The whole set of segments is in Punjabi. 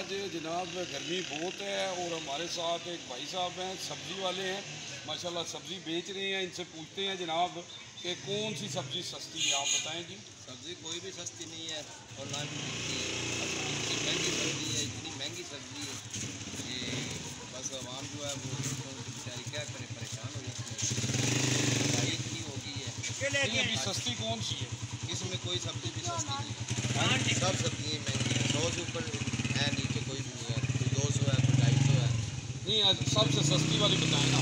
आज जनाब गर्मी बहुत है और हमारे साथ एक भाई साहब हैं सब्ज़ी वाले हैं, माशाल्लाह सब्ज़ी बेच रहे हैं। इनसे पूछते हैं जनाब कि कौन सी सब्ज़ी सस्ती है, आप बताएं जी। सब्ज़ी कोई भी सस्ती नहीं है और ना भी महंगी सब्ज़ी है, इतनी महंगी सब्ज़ी है कि बस आवाम जो है वो बेचारी क्या करे, परेशान हो जाती है। महंगाई इतनी हो गई है। अभी सस्ती कौन सी है? इसमें कोई सब्ज़ी भी सस्ती नहीं है, सब सब्ज़ी महंगी है। 100 से ऊपर है, नीचे कोई भी नहीं है। कोई 200 है, कोई 250 है। नहीं, सबसे सस्ती वाली बताएं ना।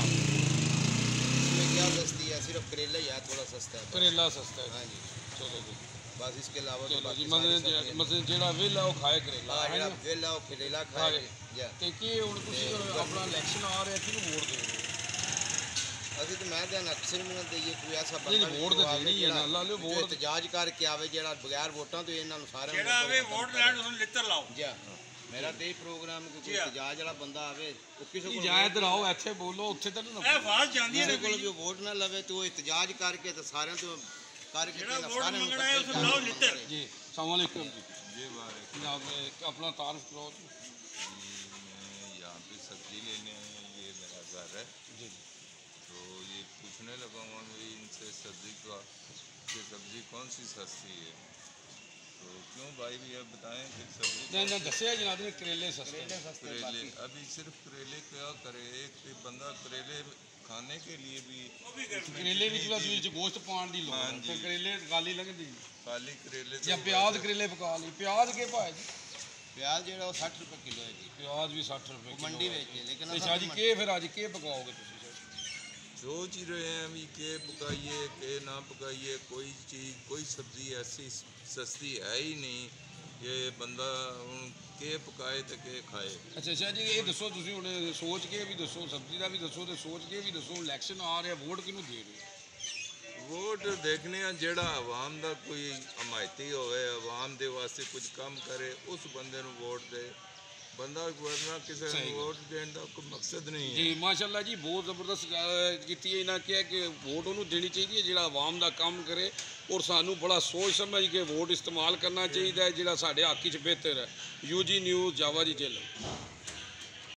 इसमें क्या सस्ती है, सिर्फ करेला ही है थोड़ा सस्ता है। करेला सस्ता है। हाँ जी, चलो जी, बस इसके अलावा तो चलो जी। बाकी सारी सब्ज़ियाँ मतलब ਜਿਹੜਾ ਵੇਲਾ ਉਹ ਖਾਏ ਕਰੇਲਾ हाँ, है ਜਿਹੜਾ ना? वेला वो करेला खाए या ਤੇ ਕੀ ਹੁਣ ਤੁਸੀਂ ਆਪਣਾ ਇਲੈਕਸ਼ਨ ਆ ਰਿਹਾ, ਕਿਹਨੂੰ ਵੋਟ ਦੇ ਰਹੇ ਹੋ? ਅਸੀਂ ਤਾਂ ਮੈਂ ਤਾਂ ਅਕਸਰ ਵੀ ਨਾ ਦਈਏ ਕੋਈ ਐਸਾ ਨਹੀਂ, ਬੰਦਾ ਵੋਟ ਤਾਂ ਦੇਣੀ ਹੈ ਨਾ, ਲਾ ਲਿਓ ਵੋਟ। ਇਤਜਾਜ ਕਰਕੇ ਆਵੇ ਜਿਹੜਾ ਬਗੈਰ ਵੋਟਾਂ ਤੋਂ ਇਹਨਾਂ ਨੂੰ ਸਾਰਿਆਂ ਜਿਹੜਾ ਆਵੇ ਵੋਟ ਲੈਣ ਨੂੰ ਲਿੱਤਰ ਲਾਓ ਜੀ। ਮੇਰਾ ਤੇ ਇਹ ਪ੍ਰੋਗਰਾਮ ਕਿ ਕੋਈ ਇਤਜਾਜ ਵਾਲਾ ਬੰਦਾ ਆਵੇ ਉਹ ਕਿਸੇ ਕੋਲ ਜਾਂ ਇੱਧਰ ਆਓ, ਇੱਥੇ ਬੋਲੋ, ਉੱਥੇ ਤਾਂ ਨਾ ਇਹ ਆਵਾਜ਼ ਜਾਂਦੀ ਹੈ ਕਿਸੇ ਕੋਲ ਵੀ ਵੋਟ ਨਾ ਲਵੇ ਤੇ ਉਹ ਇਤਜਾਜ ਕਰਕੇ ਤੇ ਸਾਰਿਆਂ ਤੋਂ ਕਰਕੇ ਜਿਹੜਾ ਇਹਨਾਂ ਵੋਟ ਸਾਰਿਆਂ ਨੂੰ ਮੰਗਣਾ ਹੈ ਉਸ ਨੂੰ ਲਾਓ ਲਿੱਤਰ। जी। अस्सलाम वालेकुम जी। जी वाले जनाब अपना तारुफ करो जी। मैं यहाँ पे सब्जी लेने आए हैं, ये मेरा घर है। जी तो ये पूछने लगा हूँ मैं इनसे सब्जी का कि सब्जी कौन सी सस्ती है। तो क्यों भाई भैया बताएं कि सब्जी नहीं दसिया जनाब ने करेले सस्ते हैं। करेले अभी सिर्फ करेले क्या करे, एक बंदा करेले खाने के लिए भी करेले भी थोड़ा ਵਿੱਚ ਗੋਸ਼ਤ ਪਾਉਣ ਦੀ ਲੋੜ ਹੈ, ਫਿਰ ਕਰੇਲੇ ਗਾਲੀ ਲੱਗਦੀ खाली करेले ਜਾਂ ਪਿਆਜ਼ ਕਰੇਲੇ ਪਕਾ ਲਈ। ਪਿਆਜ਼ ਕੇ ਭਾਅ ਜੀ? ਪਿਆਜ਼ ਜਿਹੜਾ ਉਹ 60 ਰੁਪਏ ਕਿਲੋ ਹੈ ਜੀ, ਪਿਆਜ਼ ਵੀ 60 ਰੁਪਏ ਉਹ ਮੰਡੀ ਵਿੱਚ ਹੈ। ਲੇਕਿਨ ਤੇ ਸ਼ਾਹ ਜੀ ਕੇ ਫਿਰ ਅੱਜ ਕੇ ਪਕਾਓਗੇ ਤੁਸੀਂ? सोच ही रहे हैं अभी के पकाइए के ना पकाइए। कोई चीज़ कोई सब्ज़ी ऐसी सस्ती है ही नहीं कि बंदा के पकाए तो के खाए। ਅੱਛਾ ਸ਼ਾਹ ਜੀ, ਇਹ ਦੱਸੋ ਤੁਸੀਂ ਹੁਣ ਸੋਚ ਕੇ ਵੀ ਦੱਸੋ, ਸਬਜ਼ੀ ਦਾ ਵੀ ਦੱਸੋ ਤੇ ਸੋਚ ਕੇ ਵੀ ਦੱਸੋ, ਇਲੈਕਸ਼ਨ ਆ ਰਿਹਾ, ਵੋਟ ਕਿਹਨੂੰ ਦੇ ਰਹੇ ਹੋ? वोट देखने ਜਿਹੜਾ आवाम ਦਾ ਕੋਈ ਹਮਾਇਤੀ ਹੋਵੇ, आवाम ਦੇ ਵਾਸਤੇ ਕੁਝ ਕੰਮ ਕਰੇ, ਉਸ ਬੰਦੇ ਨੂੰ ਵੋਟ ਦੇ। ਬੰਦਾ ਵਰਨਾ ਕਿਸੇ ਨੂੰ ਵੋਟ ਦੇਣ ਦਾ ਕੋਈ ਮਕਸਦ ਨਹੀਂ ਹੈ। ਜੀ ਮਾਸ਼ਾਅੱਲਾ ਜੀ, ਬਹੁਤ ਜ਼ਬਰਦਸਤ ਕੀਤੀ ਹੈ ਇਹਨਾਂ ਕਿਹਾ ਕਿ ਵੋਟ ਉਹਨੂੰ ਦੇਣੀ ਚਾਹੀਦੀ ਹੈ ਜਿਹੜਾ ਆਵਾਮ ਦਾ ਕੰਮ ਕਰੇ ਔਰ ਸਾਨੂੰ ਬੜਾ ਸੋਚ ਸਮਝ ਕੇ ਵੋਟ ਇਸਤੇਮਾਲ ਕਰਨਾ ਚਾਹੀਦਾ ਹੈ ਜਿਹੜਾ ਸਾਡੇ ਹੱਕ 'ਚ ਬਿਹਤਰ ਹੈ। UG ਨਿਊਜ਼ ਜਾਵਾ ਜੀ ਜੇਲ੍ਹ।